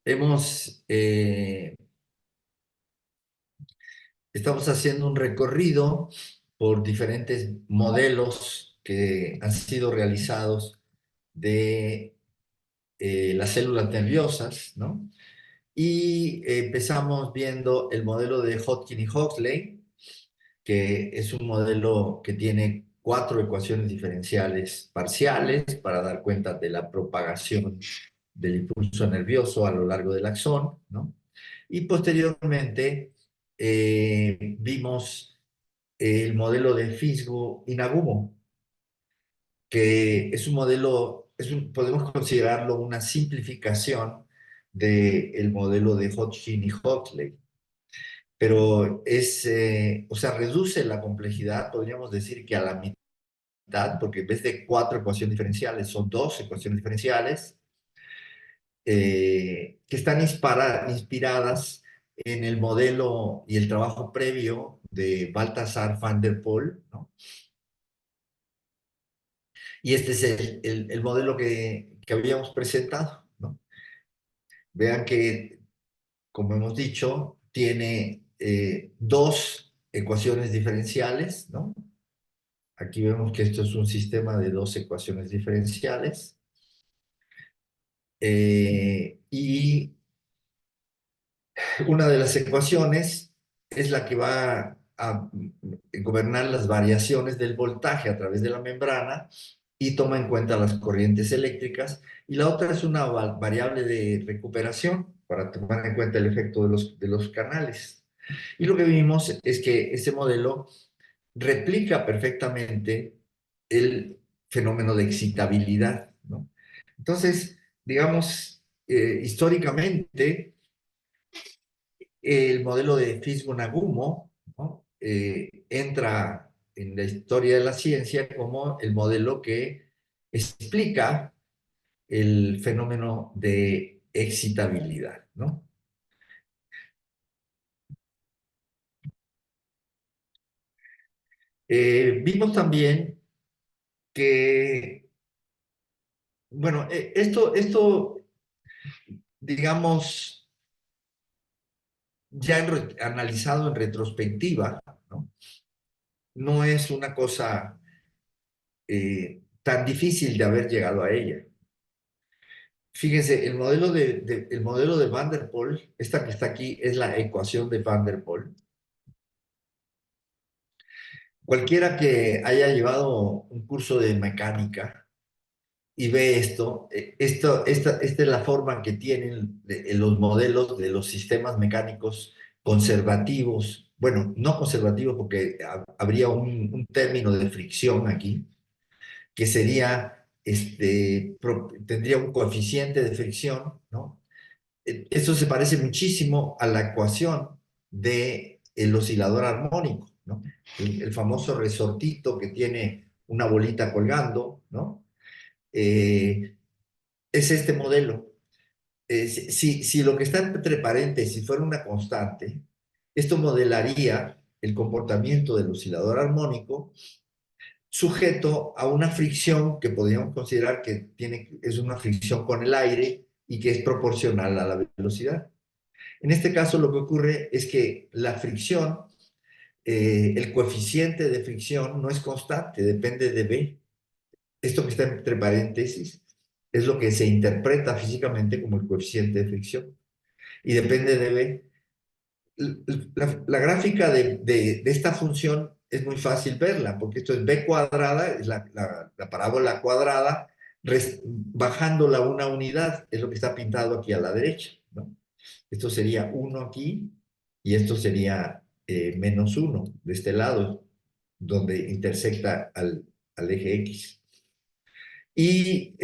Hemos, estamos haciendo un recorrido por diferentes modelos que han sido realizados de las células nerviosas, ¿no? Y empezamos viendo el modelo de Hodgkin y Huxley, que es un modelo que tiene cuatro ecuaciones diferenciales parciales para dar cuenta de la propagación del impulso nervioso a lo largo del axón, ¿no? Y posteriormente vimos el modelo de Fisgo-Inagumo, que es un modelo, podemos considerarlo una simplificación del modelo de Hodgkin y Huxley, pero o sea, reduce la complejidad, podríamos decir que a la mitad, porque en vez de cuatro ecuaciones diferenciales, son dos ecuaciones diferenciales, que están inspiradas en el modelo y el trabajo previo de Balthasar van der Pol, ¿no? Y este es el modelo que habíamos presentado, ¿no? Vean que, como hemos dicho, tiene dos ecuaciones diferenciales, ¿no? Aquí vemos que esto es un sistema de dos ecuaciones diferenciales. Y una de las ecuaciones es la que va a gobernar las variaciones del voltaje a través de la membrana y toma en cuenta las corrientes eléctricas. Y la otra es una variable de recuperación para tomar en cuenta el efecto de los canales. Y lo que vimos es que este modelo replica perfectamente el fenómeno de excitabilidad, ¿no? Entonces, digamos, históricamente, el modelo de Fisgo-Nagumo, ¿no? Entra en la historia de la ciencia como el modelo que explica el fenómeno de excitabilidad, ¿no? Vimos también que, bueno, esto, digamos, ya analizado en retrospectiva, ¿no? No es una cosa tan difícil de haber llegado a ella. Fíjense, el modelo de Van der Pol, esta que está aquí, es la ecuación de Van der Pol. Cualquiera que haya llevado un curso de mecánica y ve esta es la forma que tienen los modelos de los sistemas mecánicos conservativos. Bueno, no conservativos porque habría un término de fricción aquí, que sería, tendría un coeficiente de fricción, ¿no? Esto se parece muchísimo a la ecuación del oscilador armónico, ¿no? El famoso resortito que tiene una bolita colgando, ¿no? Eh, es este modelo. Si lo que está entre paréntesis fuera una constante, esto modelaría el comportamiento del oscilador armónico sujeto a una fricción que podríamos considerar que es una fricción con el aire y que es proporcional a la velocidad. En este caso lo que ocurre es que la fricción, el coeficiente de fricción no es constante, depende de B. Esto que está entre paréntesis es lo que se interpreta físicamente como el coeficiente de fricción y depende de B. La gráfica de esta función es muy fácil verla, porque esto es B cuadrada, es la parábola cuadrada, bajándola una unidad, es lo que está pintado aquí a la derecha, ¿no? Esto sería 1 aquí y esto sería menos 1 de este lado, donde intersecta al eje X. Y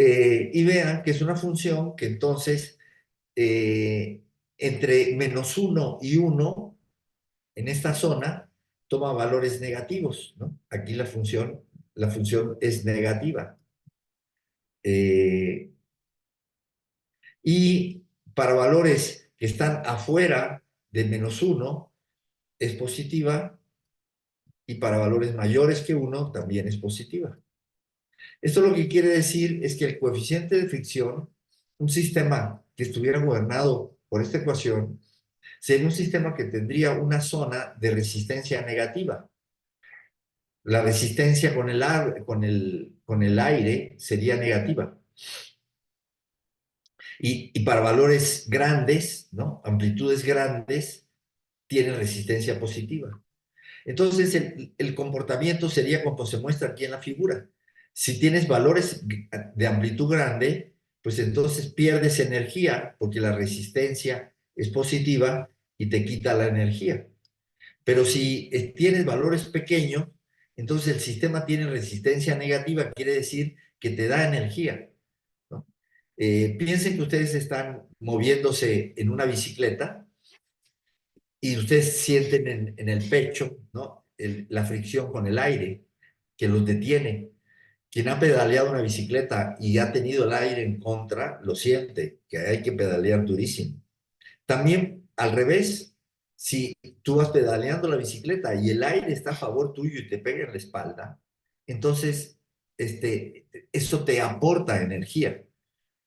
vean que es una función que entonces eh, entre menos 1 y 1 en esta zona toma valores negativos, ¿no? Aquí la función es negativa. Eh, y para valores que están afuera de menos 1 es positiva y para valores mayores que 1 también es positiva. Esto lo que quiere decir es que el coeficiente de fricción, un sistema que estuviera gobernado por esta ecuación sería un sistema que tendría una zona de resistencia negativa. La resistencia con el aire sería negativa. Y para valores grandes, ¿no? Amplitudes grandes, tienen resistencia positiva. Entonces, el comportamiento sería como se muestra aquí en la figura. Si tienes valores de amplitud grande, pues entonces pierdes energía porque la resistencia es positiva y te quita la energía. Pero si tienes valores pequeños, entonces el sistema tiene resistencia negativa, quiere decir que te da energía, ¿no? Piensen que ustedes están moviéndose en una bicicleta y ustedes sienten en el pecho, ¿no? La fricción con el aire que los detiene. Quien ha pedaleado una bicicleta y ha tenido el aire en contra, lo siente, que hay que pedalear durísimo. También al revés, si tú vas pedaleando la bicicleta y el aire está a favor tuyo y te pega en la espalda, entonces eso te aporta energía.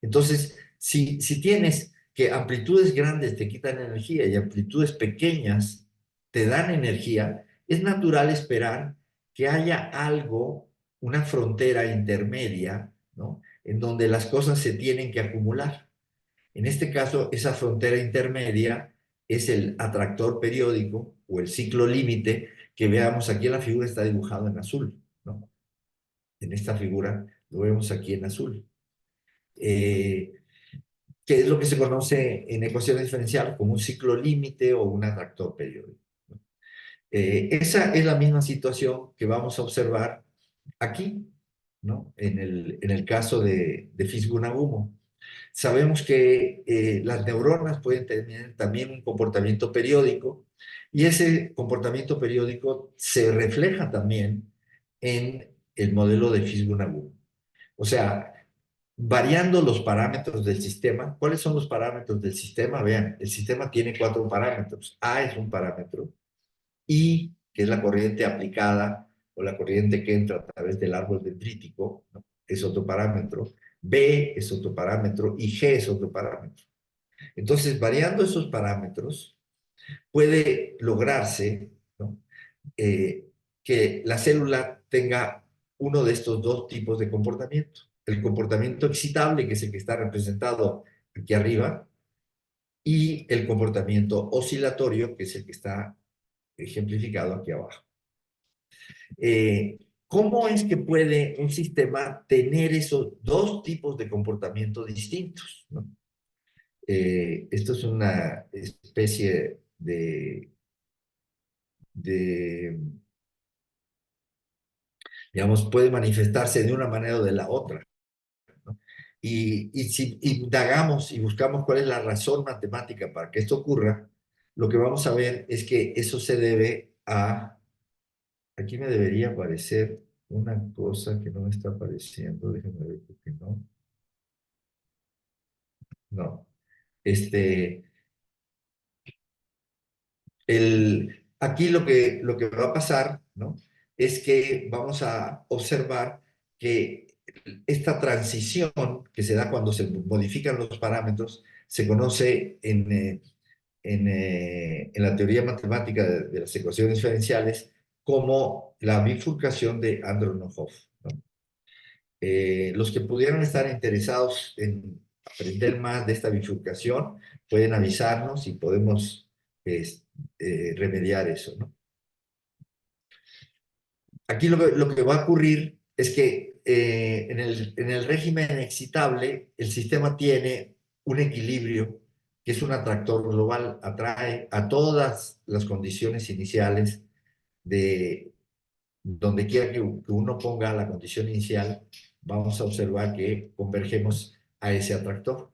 Entonces, si tienes que amplitudes grandes te quitan energía y amplitudes pequeñas te dan energía, es natural esperar que haya algo, una frontera intermedia, ¿no? En donde las cosas se tienen que acumular. En este caso, esa frontera intermedia es el atractor periódico o el ciclo límite que veamos aquí en la figura está dibujado en azul, ¿no? En esta figura lo vemos aquí en azul. Eh, que es lo que se conoce en ecuaciones diferenciales como un ciclo límite o un atractor periódico. Esa es la misma situación que vamos a observar aquí, ¿no? En el caso de Fish-Gunagumo. Sabemos que las neuronas pueden tener también un comportamiento periódico y ese comportamiento periódico se refleja también en el modelo de Fish-Gunagumo. O sea, variando los parámetros del sistema. ¿Cuáles son los parámetros del sistema? Vean, el sistema tiene cuatro parámetros. A es un parámetro, I, que es la corriente aplicada o la corriente que entra a través del árbol dendrítico, ¿no? Es otro parámetro. B es otro parámetro y G es otro parámetro. Entonces, variando esos parámetros, puede lograrse, ¿no? eh, que la célula tenga uno de estos dos tipos de comportamiento. El comportamiento excitable, que es el que está representado aquí arriba, y el comportamiento oscilatorio, que es el que está ejemplificado aquí abajo. ¿Cómo es que puede un sistema tener esos dos tipos de comportamiento distintos, ¿no? Esto es una especie de, digamos, puede manifestarse de una manera o de la otra, ¿no? Y si indagamos y buscamos cuál es la razón matemática para que esto ocurra, lo que vamos a ver es que eso se debe a, aquí me debería aparecer una cosa que no me está apareciendo, déjenme ver por qué no. No. Este, aquí lo que va a pasar, ¿no? Es que vamos a observar que esta transición que se da cuando se modifican los parámetros se conoce en la teoría matemática de las ecuaciones diferenciales como la bifurcación de Andronov, ¿no? Los que pudieran estar interesados en aprender más de esta bifurcación pueden avisarnos y podemos remediar eso, ¿no? Aquí lo que va a ocurrir es que en el régimen excitable el sistema tiene un equilibrio que es un atractor global, atrae a todas las condiciones iniciales de donde quiera que uno ponga la condición inicial, vamos a observar que convergemos a ese atractor.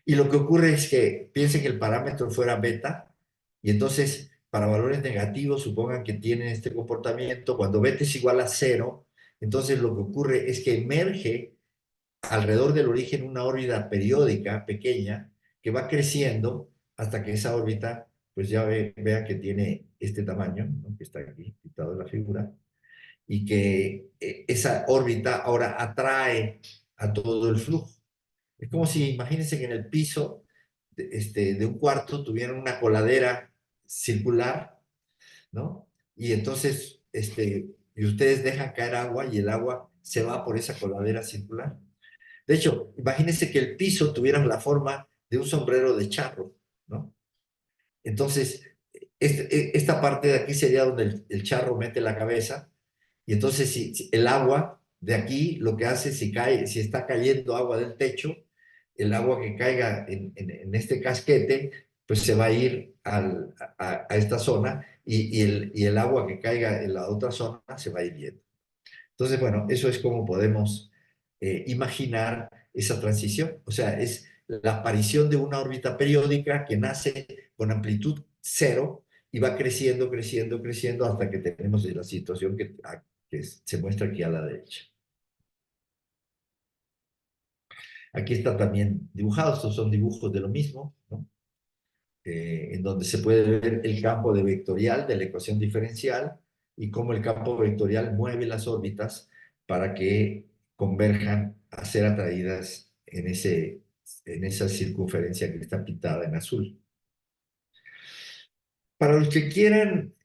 Y lo que ocurre es que piensen que el parámetro fuera beta, y entonces para valores negativos supongan que tienen este comportamiento, cuando beta es igual a cero, entonces lo que ocurre es que emerge alrededor del origen una órbita periódica pequeña que va creciendo hasta que esa órbita, pues ya vean que tiene este tamaño, ¿no? Que está aquí pintado en la figura, y que esa órbita ahora atrae a todo el flujo. Es como si, imagínense que en el piso de un cuarto tuvieran una coladera circular, ¿no? Y entonces, y ustedes dejan caer agua y el agua se va por esa coladera circular. De hecho, imagínense que el piso tuviera la forma de un sombrero de charro, ¿no? Entonces, esta parte de aquí sería donde el charro mete la cabeza, y entonces si el agua de aquí lo que hace, si cae, si está cayendo agua del techo, el agua que caiga en este casquete, pues se va a ir a esta zona, y el agua que caiga en la otra zona se va a ir yendo. Entonces, bueno, eso es como podemos imaginar esa transición. O sea, es la aparición de una órbita periódica que nace con amplitud cero y va creciendo, creciendo, creciendo hasta que tenemos la situación que se muestra aquí a la derecha. Aquí está también dibujado, estos son dibujos de lo mismo, ¿no? En donde se puede ver el campo de vectorial de la ecuación diferencial y cómo el campo vectorial mueve las órbitas para que converjan a ser atraídas en esa circunferencia que está pintada en azul. Para los que quieran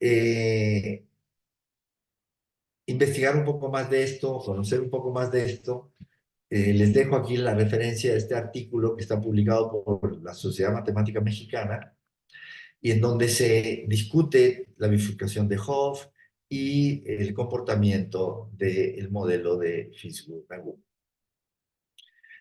investigar un poco más de esto, conocer un poco más de esto, les dejo aquí la referencia de este artículo que está publicado por la Sociedad Matemática Mexicana, y en donde se discute la bifurcación de Hopf y el comportamiento del modelo de Fitzgerald.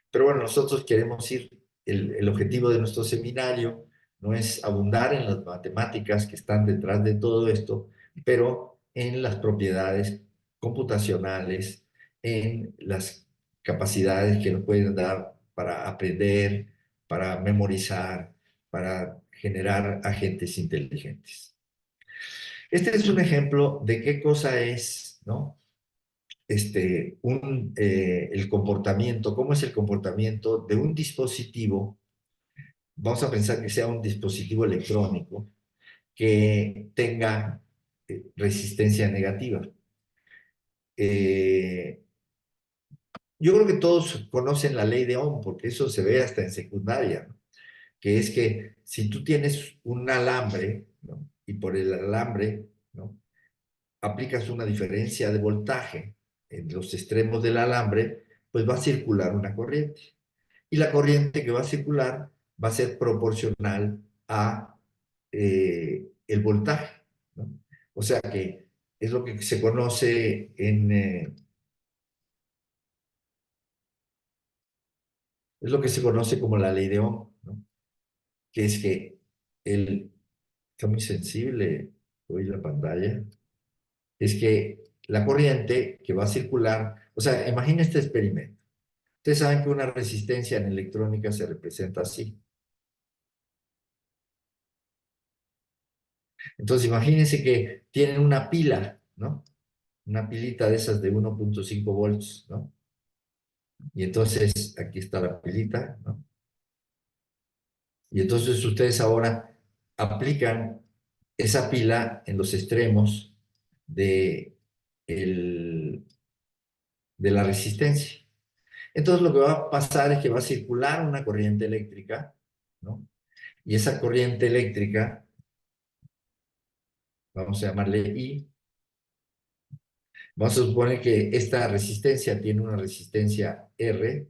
Pero bueno, nosotros queremos ir, el objetivo de nuestro seminario no es abundar en las matemáticas que están detrás de todo esto, pero en las propiedades computacionales, en las capacidades que nos pueden dar para aprender, para memorizar, para generar agentes inteligentes. Este es un ejemplo de qué cosa es, ¿no? El comportamiento, cómo es el comportamiento de un dispositivo. Vamos a pensar que sea un dispositivo electrónico que tenga resistencia negativa. Eh, yo creo que todos conocen la ley de Ohm, porque eso se ve hasta en secundaria, ¿no? Que es que si tú tienes un alambre, ¿no? Y por el alambre, ¿no? Aplicas una diferencia de voltaje en los extremos del alambre, pues va a circular una corriente. Y la corriente que va a circular va a ser proporcional a el voltaje, ¿no? O sea que es lo que se conoce es lo que se conoce como la ley de Ohm, ¿no? Que es que el, está muy sensible hoy la pantalla, es que la corriente que va a circular, o sea, imagina este experimento. Ustedes saben que una resistencia en electrónica se representa así. Entonces, imagínense que tienen una pila, ¿no? Una pilita de esas de 1.5 volts, ¿no? Y entonces, aquí está la pilita, ¿no? Y entonces ustedes ahora aplican esa pila en los extremos de, el, de la resistencia. Entonces, lo que va a pasar es que va a circular una corriente eléctrica, ¿no? Y esa corriente eléctrica, vamos a llamarle I. Vamos a suponer que esta resistencia tiene una resistencia R,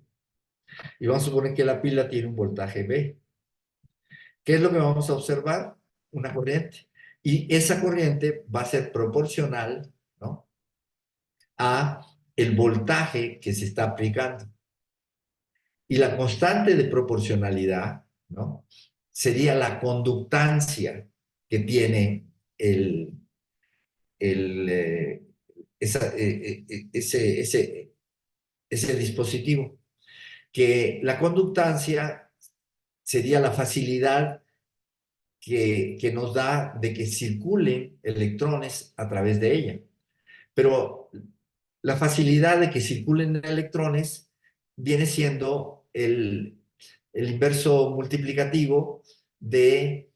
y vamos a suponer que la pila tiene un voltaje V. ¿Qué es lo que vamos a observar? Una corriente. Y esa corriente va a ser proporcional, ¿no? A el voltaje que se está aplicando. Y la constante de proporcionalidad, ¿no? Sería la conductancia que tiene el, el, ese dispositivo. Que la conductancia sería la facilidad que nos da de que circulen electrones a través de ella. Pero la facilidad de que circulen electrones viene siendo el inverso multiplicativo de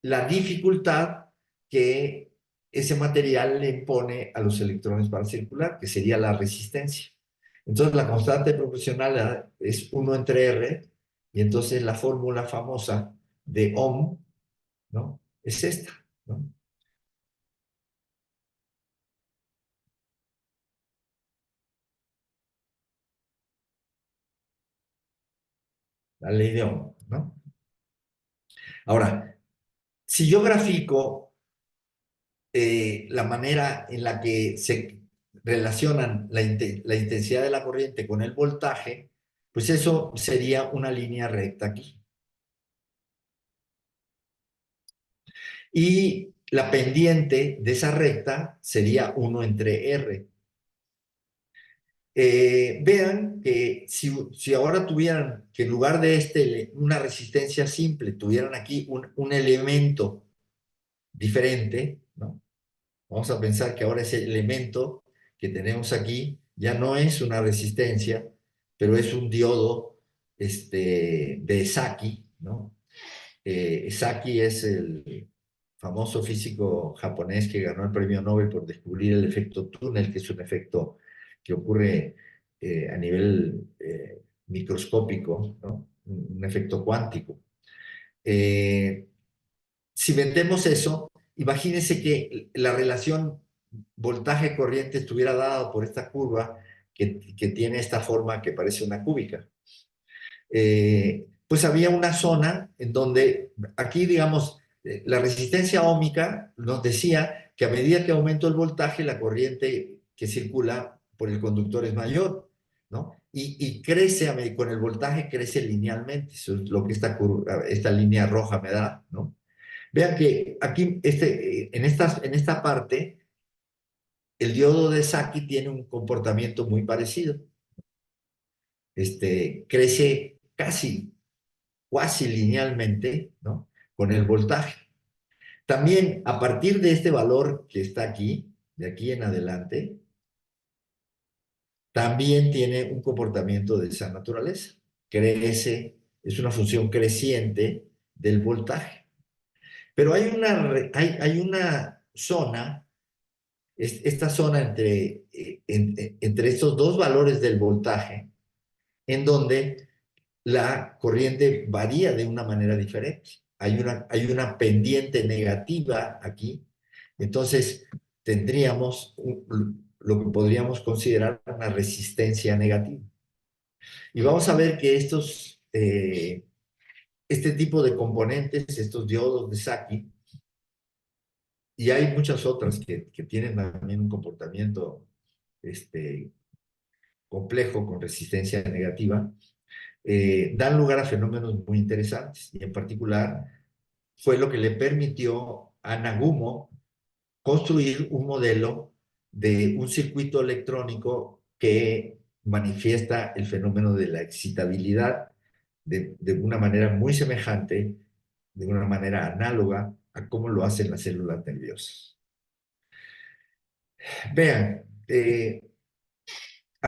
la dificultad que ese material le impone a los electrones para circular, que sería la resistencia. Entonces la constante proporcional es 1/R, y entonces la fórmula famosa de Ohm, ¿no? Es esta, ¿no? La ley de Ohm, ¿no? Ahora, si yo grafico la manera en la que se relacionan la intensidad de la corriente con el voltaje, pues eso sería una línea recta aquí. Y la pendiente de esa recta sería 1/R. Vean que si ahora tuvieran que en lugar de una resistencia simple, tuvieran aquí un elemento diferente, ¿no? Vamos a pensar que ahora ese elemento que tenemos aquí ya no es una resistencia, pero es un diodo de Saki, ¿no? Saki es el famoso físico japonés que ganó el premio Nobel por descubrir el efecto túnel, que es un efecto que ocurre a nivel microscópico, ¿no? Un efecto cuántico. Eh, si vendemos eso, imagínense que la relación voltaje-corriente estuviera dada por esta curva que tiene esta forma que parece una cúbica. Pues había una zona en donde, aquí digamos, la resistencia óhmica nos decía que a medida que aumenta el voltaje, la corriente que circula por el conductor es mayor, ¿no? Y crece, con el voltaje crece linealmente, eso es lo que esta línea roja me da, ¿no? Vean que aquí, en esta parte, el diodo de Saki tiene un comportamiento muy parecido. Crece cuasi linealmente, ¿no? Con el voltaje. También, a partir de este valor que está aquí, de aquí en adelante, también tiene un comportamiento de esa naturaleza. Crece, es una función creciente del voltaje. Pero hay una zona, esta zona entre estos dos valores del voltaje, en donde la corriente varía de una manera diferente. Hay una pendiente negativa aquí, entonces tendríamos lo que podríamos considerar una resistencia negativa. Y vamos a ver que este tipo de componentes, estos diodos de Saki, y hay muchas otras que tienen también un comportamiento este, complejo con resistencia negativa, dan lugar a fenómenos muy interesantes. Y en particular fue lo que le permitió a Nagumo construir un modelo de un circuito electrónico que manifiesta el fenómeno de la excitabilidad de una manera muy semejante, de una manera análoga a cómo lo hacen las células nerviosas. Vean,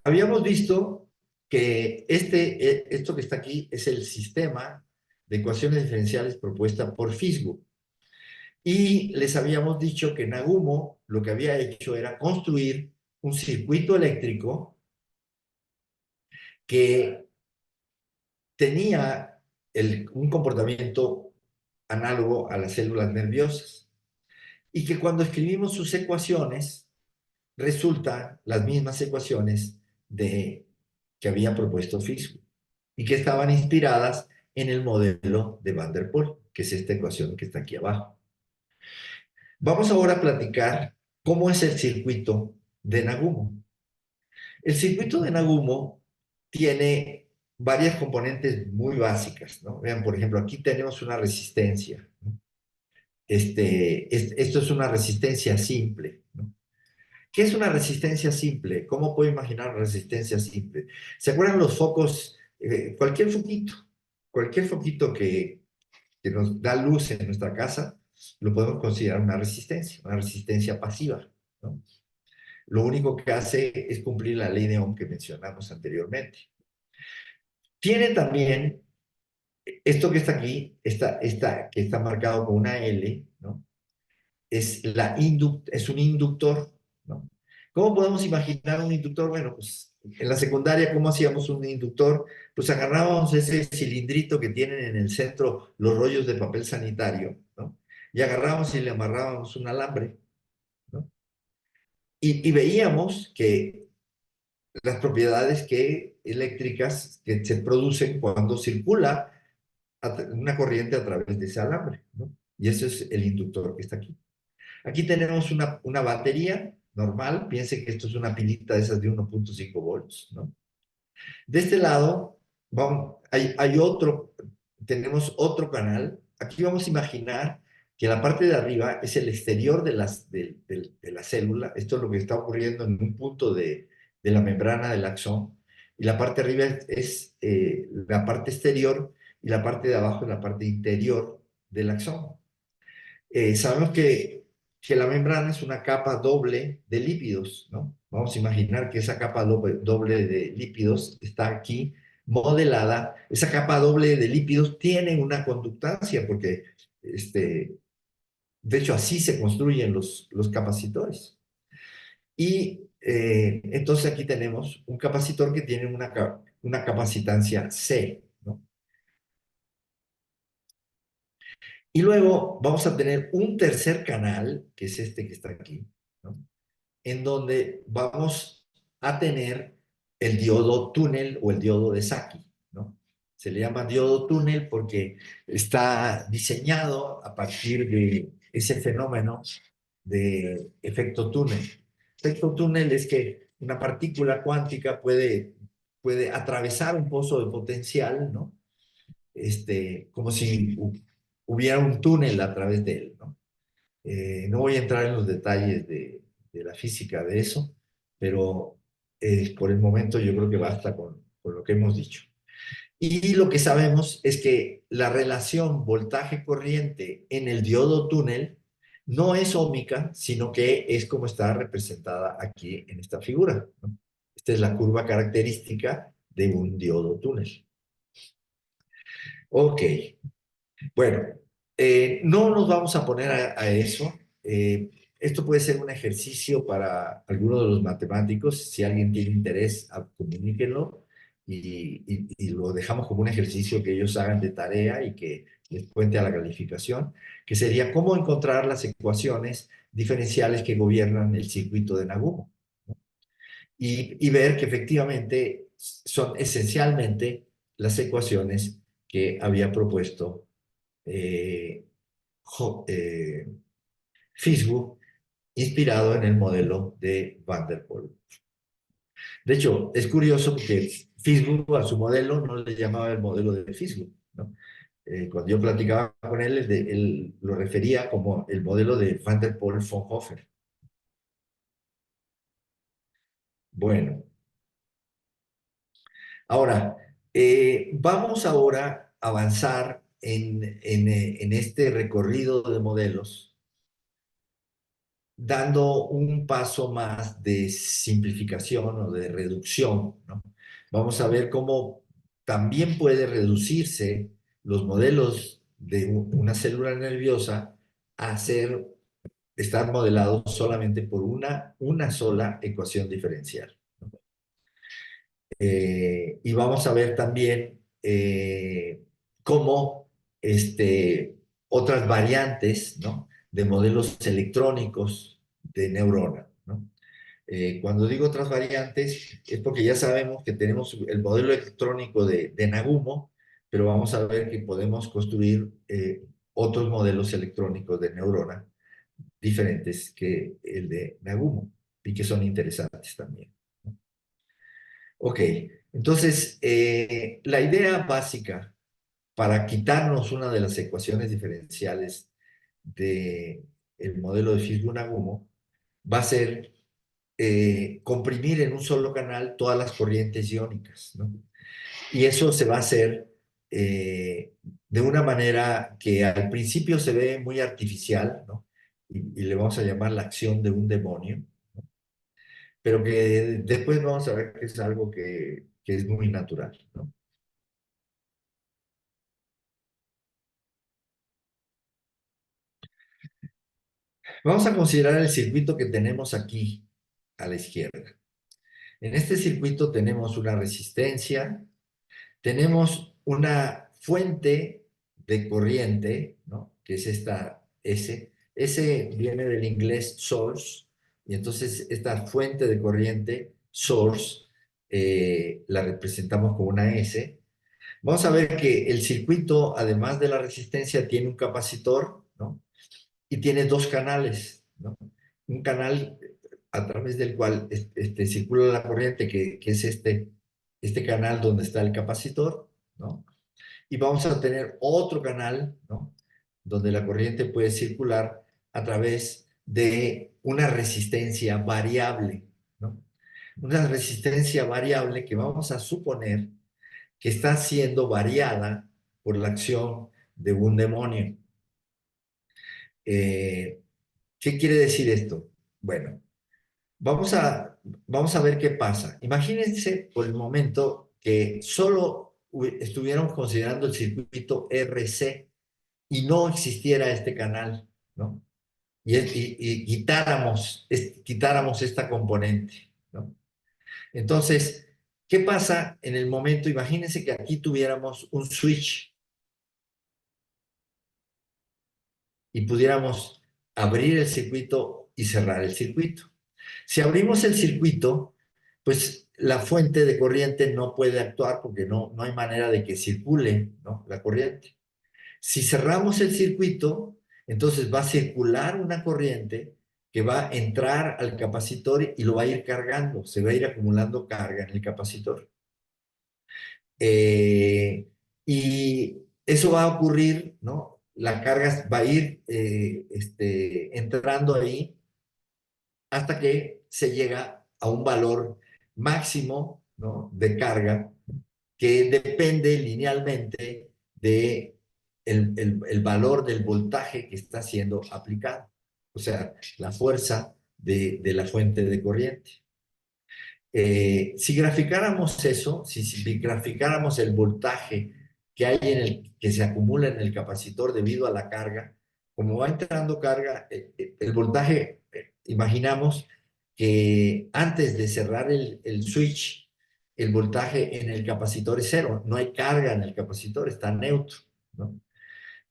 habíamos visto que esto que está aquí es el sistema de ecuaciones diferenciales propuesta por Fisgo. Y les habíamos dicho que Nagumo lo que había hecho era construir un circuito eléctrico que tenía un comportamiento análogo a las células nerviosas y que cuando escribimos sus ecuaciones resultan las mismas ecuaciones que había propuesto Fiske y que estaban inspiradas en el modelo de Van der Pol, que es esta ecuación que está aquí abajo. Vamos ahora a platicar cómo es el circuito de Nagumo. El circuito de Nagumo tiene varias componentes muy básicas, ¿no? Vean, por ejemplo, aquí tenemos una resistencia, ¿no? Esto es una resistencia simple, ¿no? ¿Qué es una resistencia simple? ¿Cómo puedo imaginar una resistencia simple? ¿Se acuerdan los focos? Cualquier foquito que nos da luz en nuestra casa, lo podemos considerar una resistencia pasiva, ¿no? Lo único que hace es cumplir la ley de Ohm que mencionamos anteriormente. Tiene también esto que está aquí, que está marcado con una L, ¿no? Es un inductor, ¿no? ¿Cómo podemos imaginar un inductor? Bueno, pues en la secundaria, ¿cómo hacíamos un inductor? Pues agarrábamos ese cilindrito que tienen en el centro los rollos de papel sanitario, ¿no? Y agarrábamos y le amarrábamos un alambre, ¿no? Y veíamos que las propiedades eléctricas que se producen cuando circula una corriente a través de ese alambre, ¿no? Y ese es el inductor que está aquí. Aquí tenemos una batería normal, piense que esto es una pilita de esas de 1.5 volts, ¿no? De este lado, hay otro, tenemos otro canal. Aquí vamos a imaginar que la parte de arriba es el exterior de la célula. Esto es lo que está ocurriendo en un punto de la membrana del axón. Y la parte de arriba es la parte exterior y la parte de abajo es la parte interior del axón. Sabemos que la membrana es una capa doble de lípidos, ¿no? Vamos a imaginar que esa capa doble de lípidos está aquí modelada. Esa capa doble de lípidos tiene una conductancia, porque, de hecho, así se construyen los capacitores. Y entonces aquí tenemos un capacitor que tiene una capacitancia C, ¿no? Y luego vamos a tener un tercer canal, que es este que está aquí, ¿no? En donde vamos a tener el diodo túnel o el diodo de Saki, ¿no? Se le llama diodo túnel porque está diseñado a partir de ese fenómeno de efecto túnel. Efecto túnel es que una partícula cuántica puede atravesar un pozo de potencial, ¿no? Como si hubiera un túnel a través de él, ¿no? No voy a entrar en los detalles de la física de eso, pero por el momento yo creo que basta con lo que hemos dicho. Y lo que sabemos es que la relación voltaje-corriente en el diodo túnel no es óhmica, sino que es como está representada aquí en esta figura, ¿no? Esta es la curva característica de un diodo túnel. Ok, bueno, no nos vamos a poner a eso. Eh, Esto puede ser un ejercicio para algunos de los matemáticos. Si alguien tiene interés, comuníquenlo y lo dejamos como un ejercicio que ellos hagan de tarea y que les cuente a la calificación, que sería cómo encontrar las ecuaciones diferenciales que gobiernan el circuito de Nagumo, ¿no? Y ver que efectivamente son esencialmente las ecuaciones que había propuesto eh, eh, Facebook, inspirado en el modelo de Van der Pol. De hecho, es curioso que Facebook a su modelo no le llamaba el modelo de Facebook, ¿no? Cuando yo platicaba con él, él lo refería como el modelo de Van der Pol-Fraunhofer. Bueno, ahora, vamos ahora a avanzar en este recorrido de modelos dando un paso más de simplificación o de reducción, ¿no? Vamos a ver cómo también puede reducirse los modelos de una célula nerviosa a estar modelados solamente por una sola ecuación diferencial. Y vamos a ver también cómo otras variantes, ¿no?, de modelos electrónicos de neurona, ¿no? Cuando digo otras variantes es porque ya sabemos que tenemos el modelo electrónico de Nagumo, pero vamos a ver que podemos construir otros modelos electrónicos de neurona diferentes que el de Nagumo y que son interesantes también, ¿no? Ok, entonces la idea básica para quitarnos una de las ecuaciones diferenciales del modelo de Fishburne-Nagumo va a ser comprimir en un solo canal todas las corrientes iónicas, ¿no? Y eso se va a hacer de una manera que al principio se ve muy artificial, ¿no? Y le vamos a llamar la acción de un demonio, pero que después vamos a ver que es algo que es muy natural, ¿no? Vamos a considerar el circuito que tenemos aquí a la izquierda. En este circuito tenemos una resistencia, tenemos una fuente de corriente, ¿no? Que es esta S. S viene del inglés source, y entonces esta fuente de corriente, source, la representamos con una S. Vamos a ver que el circuito, además de la resistencia, tiene un capacitor, ¿no? Y tiene dos canales, ¿no? Un canal a través del cual circula la corriente, que es este canal donde está el capacitor, ¿no? Y vamos a tener otro canal, ¿no? Donde la corriente puede circular a través de una resistencia variable, ¿no? Una resistencia variable que vamos a suponer que está siendo variada por la acción de un demonio. Eh, ¿Qué quiere decir esto? Bueno, vamos a, vamos a ver qué pasa. Imagínense por el momento que solo estuvieran considerando el circuito RC y no existiera este canal, ¿no? Y quitáramos esta componente, ¿no? Entonces, ¿qué pasa en el momento? Imagínense que aquí tuviéramos un switch y pudiéramos abrir el circuito y cerrar el circuito. Si abrimos el circuito, pues la fuente de corriente no puede actuar porque no hay manera de que circule, ¿no? La corriente. Si cerramos el circuito, entonces va a circular una corriente que va a entrar al capacitor y lo va a ir cargando, se va a ir acumulando carga en el capacitor. Eh, y eso va a ocurrir, ¿no? La carga va a ir entrando ahí hasta que se llega a un valor máximo, ¿no? De carga que depende linealmente de el valor del voltaje que está siendo aplicado, o sea, la fuerza de la fuente de corriente. Si graficáramos eso, si graficáramos el voltaje que hay que se acumula en el capacitor debido a la carga, como va entrando carga, el voltaje, imaginamos que antes de cerrar el switch, el voltaje en el capacitor es cero, no hay carga en el capacitor, está neutro, ¿no?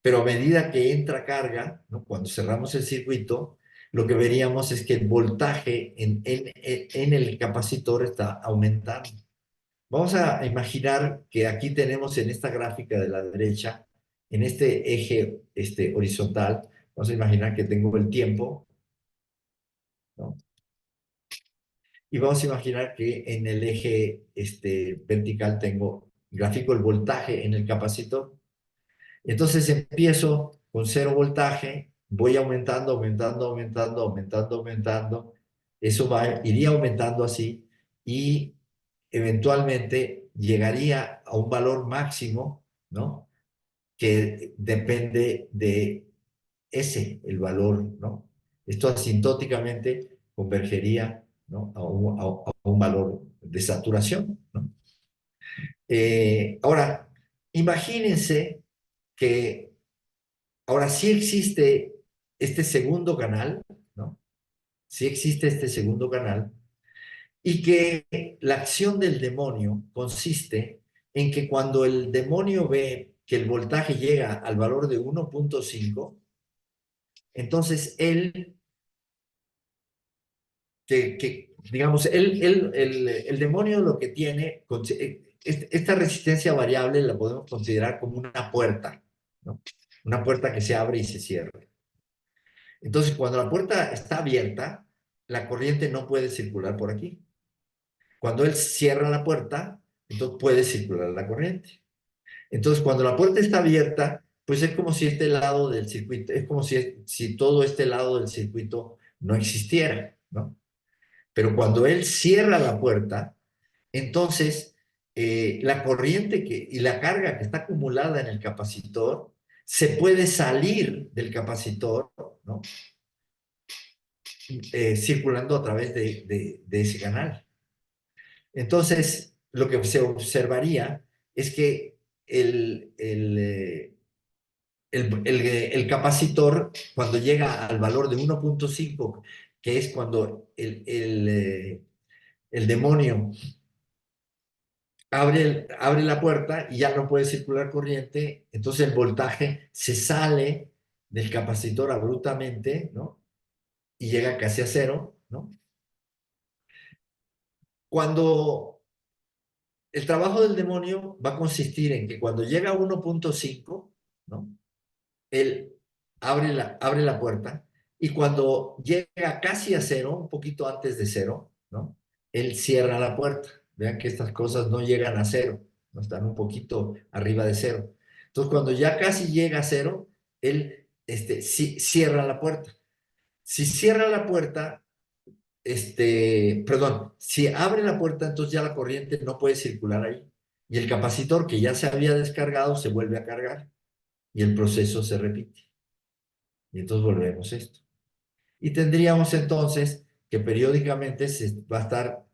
Pero a medida que entra carga, ¿no? Cuando cerramos el circuito, lo que veríamos es que el voltaje en el capacitor está aumentando. Vamos a imaginar que aquí tenemos en esta gráfica de la derecha, en este eje horizontal, vamos a imaginar que tengo el tiempo, ¿no? Y vamos a imaginar que en el eje vertical tengo, gráfico el voltaje en el capacitor. Entonces empiezo con cero voltaje, voy aumentando, aumentando, aumentando, aumentando, aumentando. Eso iría aumentando así y eventualmente llegaría a un valor máximo, ¿no? Que depende de ese, el valor, ¿no? Esto asintóticamente convergería, ¿no? A un valor de saturación, ¿no? Ahora, imagínense que ahora sí existe este segundo canal, ¿no? Sí existe este segundo canal, y que la acción del demonio consiste en que cuando el demonio ve que el voltaje llega al valor de 1.5, entonces él, digamos, el demonio lo que tiene, esta resistencia variable la podemos considerar como una puerta, ¿no? Una puerta que se abre y se cierra. Entonces, cuando la puerta está abierta, la corriente no puede circular por aquí. Cuando él cierra la puerta, entonces puede circular la corriente. Entonces, cuando la puerta está abierta, pues es como si este lado del circuito, es como si todo este lado del circuito no existiera, ¿no? Pero cuando él cierra la puerta, entonces la corriente y la carga que está acumulada en el capacitor se puede salir del capacitor, ¿no? Circulando a través de ese canal. Entonces, lo que se observaría es que el capacitor, cuando llega al valor de 1.5, que es cuando el demonio abre la puerta y ya no puede circular corriente, entonces el voltaje se sale del capacitor abruptamente, ¿no? Y llega casi a cero, ¿no? Cuando el trabajo del demonio va a consistir en que cuando llega a 1.5, ¿no? Él abre la puerta y cuando llega casi a cero, un poquito antes de cero, ¿no? Él cierra la puerta. Vean que estas cosas no llegan a cero, no están un poquito arriba de cero. Entonces, cuando ya casi llega a cero, él cierra la puerta. Si cierra la puerta, perdón, si abre la puerta, entonces ya la corriente no puede circular ahí. Y el capacitor que ya se había descargado se vuelve a cargar y el proceso se repite. Y entonces volvemos a esto. Y tendríamos entonces que periódicamente se va a estar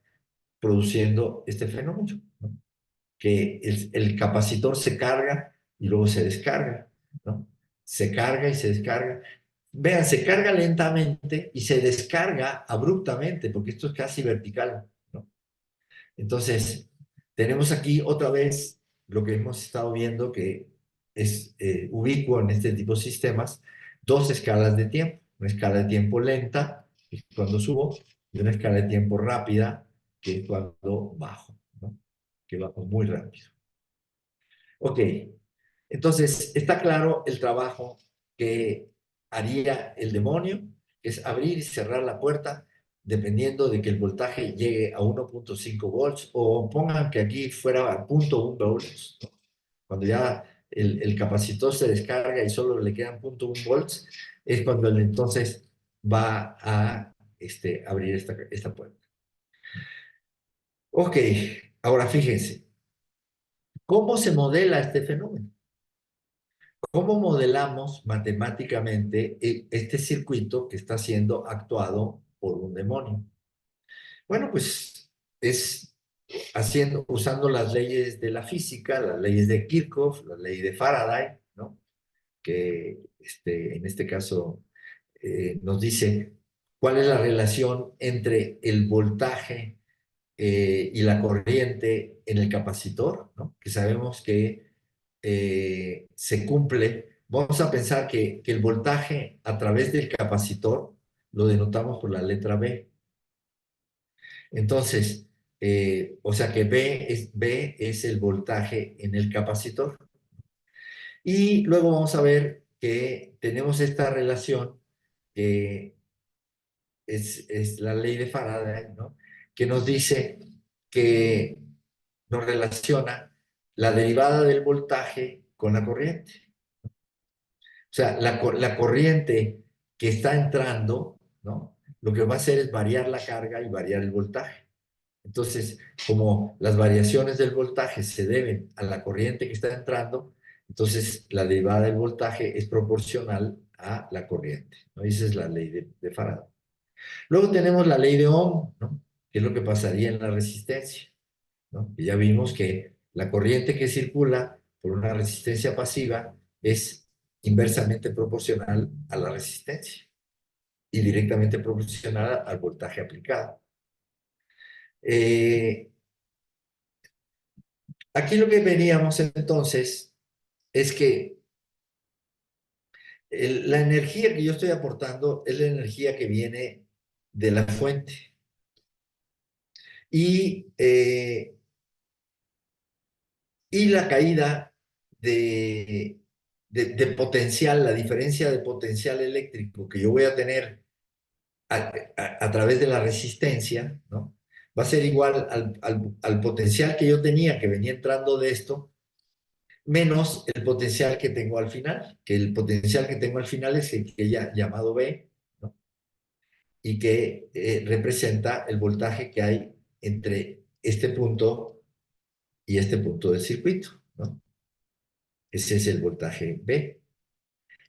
produciendo este fenómeno, ¿no? Que el capacitor se carga y luego se descarga, ¿no? Se carga y se descarga. Vean, se carga lentamente y se descarga abruptamente, porque esto es casi vertical, ¿no? Entonces, tenemos aquí otra vez lo que hemos estado viendo que es ubicuo en este tipo de sistemas, dos escalas de tiempo. Una escala de tiempo lenta, que es cuando subo, y una escala de tiempo rápida, que es cuando bajo, ¿no? Que bajo muy rápido. Ok, entonces está claro el trabajo que haría el demonio, que es abrir y cerrar la puerta dependiendo de que el voltaje llegue a 1.5 volts o pongan que aquí fuera a 0.1 volts, ¿no? Cuando ya el capacitor se descarga y solo le quedan 0.1 volts, es cuando él entonces va a abrir esta puerta. Ok, ahora fíjense, ¿cómo se modela este fenómeno? ¿Cómo modelamos matemáticamente este circuito que está siendo actuado por un demonio? Bueno, pues es usando las leyes de la física, las leyes de Kirchhoff, la ley de Faraday, ¿no? Que en este caso nos dice cuál es la relación entre el voltaje y la corriente en el capacitor, ¿no? Que sabemos que se cumple. Vamos a pensar que el voltaje a través del capacitor lo denotamos por la letra B. Entonces, o sea que B es el voltaje en el capacitor. Y luego vamos a ver que tenemos esta relación que es la ley de Faraday, ¿no? Que nos dice que nos relaciona la derivada del voltaje con la corriente. O sea, la corriente que está entrando, ¿no? Lo que va a hacer es variar la carga y variar el voltaje. Entonces, como las variaciones del voltaje se deben a la corriente que está entrando, entonces la derivada del voltaje es proporcional a la corriente, ¿no? Esa es la ley de Faraday. Luego tenemos la ley de Ohm, ¿no? Que es lo que pasaría en la resistencia, ¿no? Y ya vimos que la corriente que circula por una resistencia pasiva es inversamente proporcional a la resistencia y directamente proporcional al voltaje aplicado. Eh, Aquí lo que veríamos entonces es que la energía que yo estoy aportando es la energía que viene de la fuente. Y y la caída de potencial, la diferencia de potencial eléctrico que yo voy a tener a través de la resistencia, ¿no? Va a ser igual al potencial que yo tenía que venía entrando de esto, menos el potencial que tengo al final, que el potencial que tengo al final es el que ya llamado B, ¿no? Y que representa el voltaje que hay entre este punto y este punto del circuito, ¿no? Ese es el voltaje B.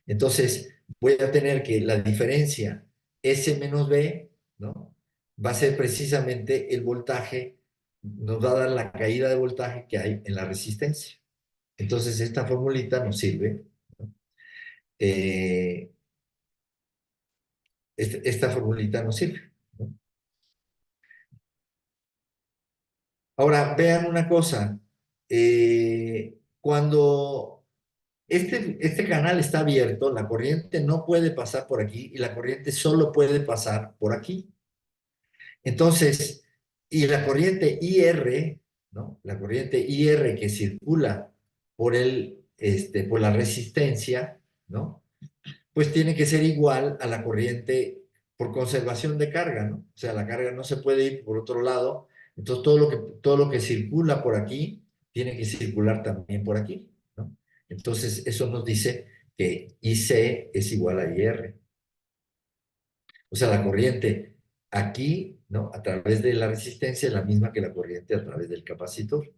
Entonces, voy a tener que la diferencia S menos B, ¿no? Va a ser precisamente el voltaje, nos va a dar la caída de voltaje que hay en la resistencia. Entonces, esta formulita nos sirve, ¿no? Eh, esta formulita nos sirve, ¿no? Ahora, vean una cosa. Cuando este canal está abierto, la corriente no puede pasar por aquí y la corriente solo puede pasar por aquí. Entonces, y la corriente IR, ¿no? La corriente IR que circula por la resistencia, ¿no? Pues tiene que ser igual a la corriente por conservación de carga, ¿no? O sea, la carga no se puede ir por otro lado, entonces todo lo que circula por aquí tiene que circular también por aquí, ¿no? Entonces, eso nos dice que IC es igual a IR. O sea, la corriente aquí, ¿no? A través de la resistencia es la misma que la corriente a través del capacitor.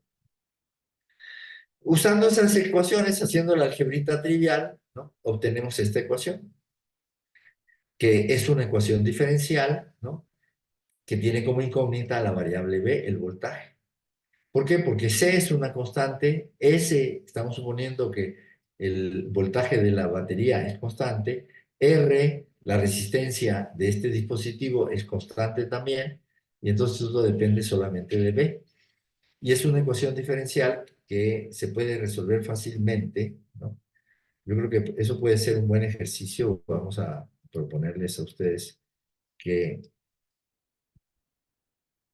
Usando esas ecuaciones, haciendo la algebrita trivial, ¿no? Obtenemos esta ecuación, que es una ecuación diferencial, ¿no? Que tiene como incógnita la variable B, el voltaje. ¿Por qué? Porque C es una constante, S, estamos suponiendo que el voltaje de la batería es constante, R, la resistencia de este dispositivo es constante también, y entonces eso depende solamente de B. Y es una ecuación diferencial que se puede resolver fácilmente, ¿no? Yo creo que eso puede ser un buen ejercicio. Vamos a proponerles a ustedes que,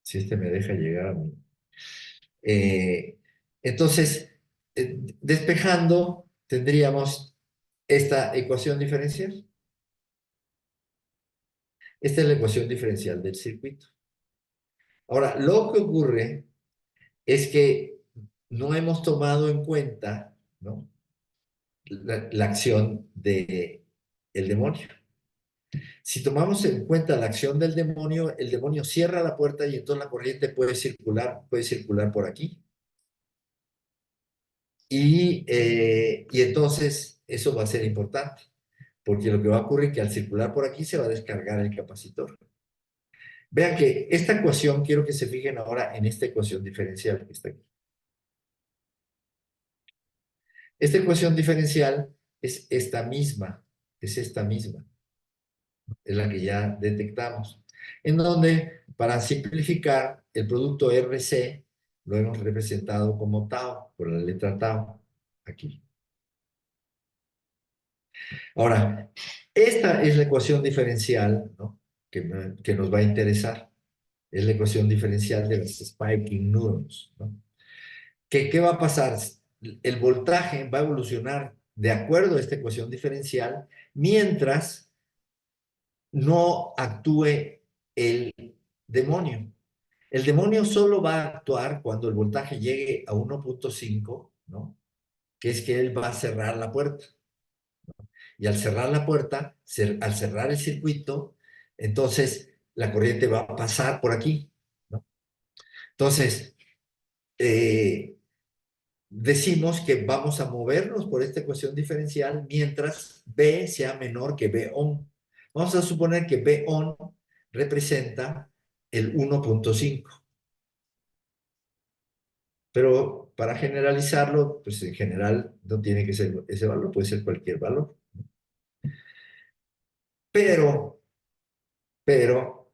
si este me deja llegar a mí. Eh, entonces, despejando, tendríamos esta ecuación diferencial. Esta es la ecuación diferencial del circuito. Ahora, lo que ocurre es que no hemos tomado en cuenta, ¿no? La acción del demonio. Si tomamos en cuenta la acción del demonio, el demonio cierra la puerta y entonces la corriente puede circular por aquí. Y entonces eso va a ser importante, porque lo que va a ocurrir es que al circular por aquí se va a descargar el capacitor. Vean que esta ecuación, quiero que se fijen ahora en esta ecuación diferencial que está aquí. Esta ecuación diferencial es esta misma, es la que ya detectamos, en donde, para simplificar, el producto RC lo hemos representado como tau, por la letra tau, aquí. Ahora, esta es la ecuación diferencial, ¿no? que nos va a interesar. Es la ecuación diferencial de las spiking neurons, ¿no? ¿Qué va a pasar? El voltaje va a evolucionar de acuerdo a esta ecuación diferencial mientras no actúe el demonio. El demonio solo va a actuar cuando el voltaje llegue a 1.5, ¿no? Que es que él va a cerrar la puerta. Y al cerrar la puerta, al cerrar el circuito, entonces la corriente va a pasar por aquí, ¿no? Entonces, eh, decimos que vamos a movernos por esta ecuación diferencial mientras B sea menor que B on. Vamos a suponer que B on representa el 1.5. Pero para generalizarlo, pues en general no tiene que ser ese valor, puede ser cualquier valor. Pero, pero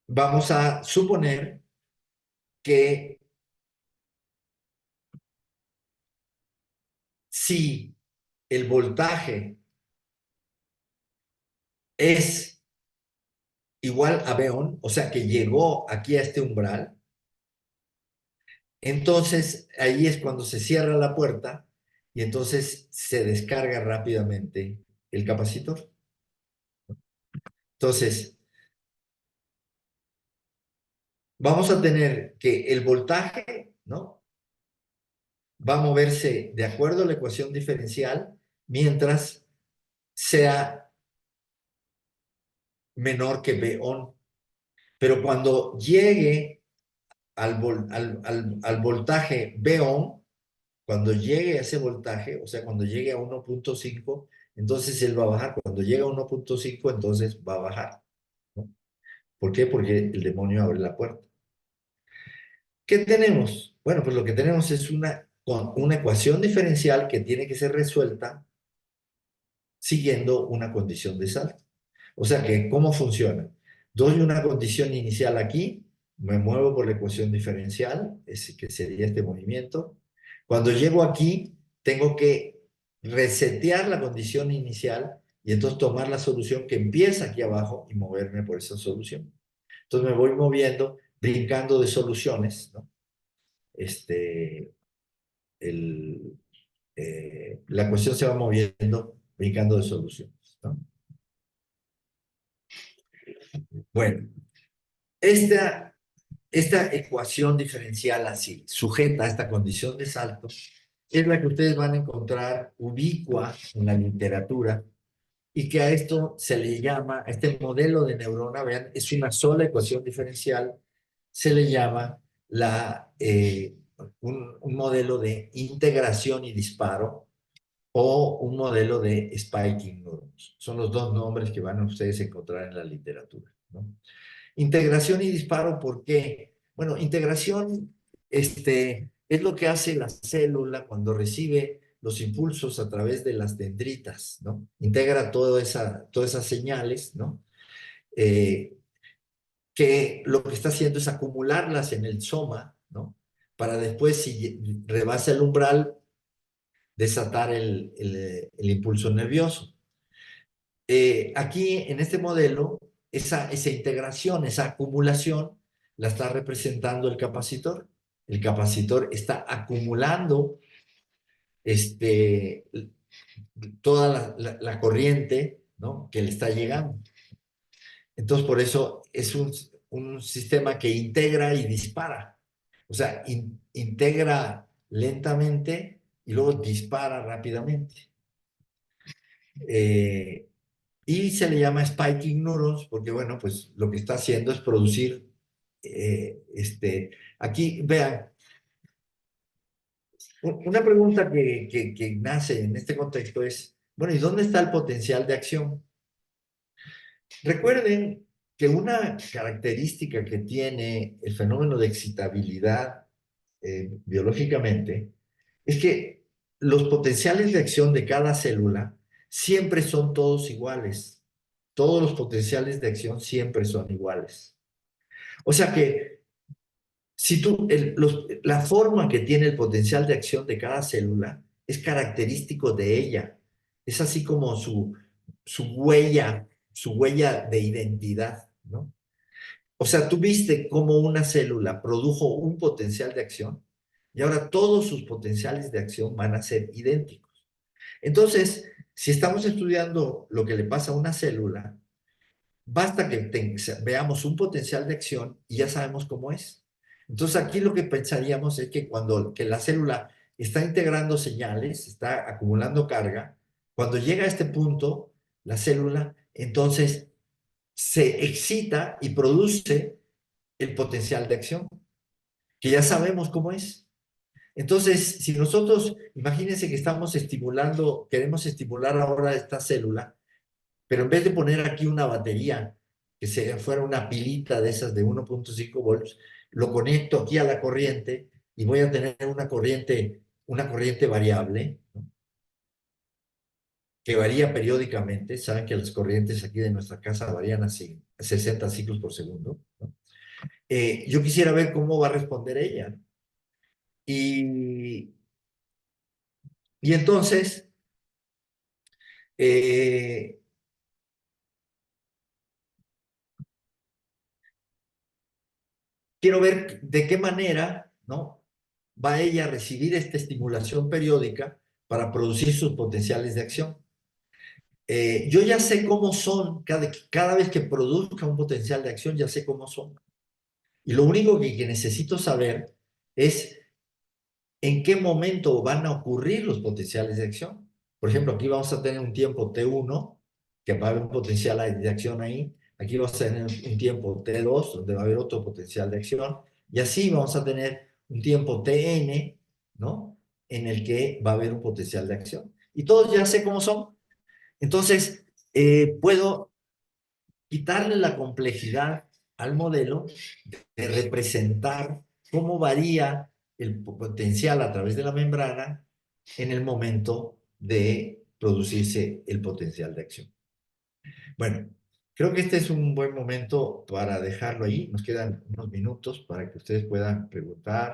vamos a suponer que si el voltaje es igual a B-on, o sea que llegó aquí a este umbral, entonces ahí es cuando se cierra la puerta y entonces se descarga rápidamente el capacitor. Entonces, vamos a tener que el voltaje, ¿no? Va a moverse de acuerdo a la ecuación diferencial mientras sea menor que B-on. Pero cuando llegue al voltaje B-on, cuando llegue a ese voltaje, o sea, cuando llegue a 1.5, entonces él va a bajar. Cuando llega a 1.5, entonces va a bajar, ¿no? ¿Por qué? Porque el demonio abre la puerta. ¿Qué tenemos? Bueno, pues lo que tenemos es una ecuación diferencial que tiene que ser resuelta siguiendo una condición de salto. O sea que, ¿cómo funciona? Doy una condición inicial aquí, me muevo por la ecuación diferencial, que sería este movimiento. Cuando llego aquí, tengo que resetear la condición inicial y entonces tomar la solución que empieza aquí abajo y moverme por esa solución. Entonces me voy moviendo, brincando de soluciones, ¿no? Este, la cuestión se va moviendo, brincando de soluciones, ¿no? Bueno, esta, esta ecuación diferencial así, sujeta a esta condición de salto, es la que ustedes van a encontrar ubicua en la literatura y que a esto se le llama, a este modelo de neurona, vean, es una sola ecuación diferencial, se le llama un modelo de integración y disparo o un modelo de spiking neurons. Son los dos nombres que van a ustedes encontrar en la literatura, ¿no? Integración y disparo, ¿por qué? Bueno, integración es lo que hace la célula cuando recibe los impulsos a través de las dendritas, ¿no? Integra todas esas señales, ¿no? Eh, que lo que está haciendo es acumularlas en el soma, ¿no? Para después, si rebasa el umbral, desatar el impulso nervioso. Aquí, en este modelo, esa integración, esa acumulación, la está representando el capacitor. El capacitor está acumulando este, toda la corriente, ¿no? Que le está llegando. Entonces, por eso es un sistema que integra y dispara. O sea, integra lentamente y luego dispara rápidamente. Y se le llama spiking neurons porque, bueno, pues lo que está haciendo es producir, aquí, vean, una pregunta que nace en este contexto es, bueno, ¿y dónde está el potencial de acción? Recuerden que una característica que tiene el fenómeno de excitabilidad biológicamente es que los potenciales de acción de cada célula siempre son todos iguales. Todos los potenciales de acción siempre son iguales. O sea que si la forma que tiene el potencial de acción de cada célula es característico de ella. Es así como su huella de identidad, ¿no? O sea, tú viste cómo una célula produjo un potencial de acción y ahora todos sus potenciales de acción van a ser idénticos. Entonces, si estamos estudiando lo que le pasa a una célula, basta que veamos un potencial de acción y ya sabemos cómo es. Entonces, aquí lo que pensaríamos es que cuando que la célula está integrando señales, está acumulando carga, cuando llega a este punto, la célula entonces se excita y produce el potencial de acción, que ya sabemos cómo es. Entonces, si nosotros, imagínense que estamos estimulando, queremos estimular ahora esta célula, pero en vez de poner aquí una batería, que fuera una pilita de esas de 1.5 volts, lo conecto aquí a la corriente y voy a tener una corriente variable, ¿no? Que varía periódicamente. Saben que las corrientes aquí de nuestra casa varían así, 60 ciclos por segundo, ¿no? Yo quisiera ver cómo va a responder ella, ¿no? Y, y entonces, eh, quiero ver de qué manera, ¿no? Va ella a recibir esta estimulación periódica para producir sus potenciales de acción. Yo ya sé cómo son, cada vez que produzca un potencial de acción, ya sé cómo son. Y lo único que necesito saber es en qué momento van a ocurrir los potenciales de acción. Por ejemplo, aquí vamos a tener un tiempo T1, que va a haber un potencial de acción ahí. Aquí vamos a tener un tiempo T2, donde va a haber otro potencial de acción. Y así vamos a tener un tiempo Tn, ¿no? En el que va a haber un potencial de acción. Y todos ya sé cómo son. Entonces, puedo quitarle la complejidad al modelo de representar cómo varía el potencial a través de la membrana en el momento de producirse el potencial de acción. Bueno, Creo que este es un buen momento para dejarlo ahí. Nos quedan unos minutos para que ustedes puedan preguntar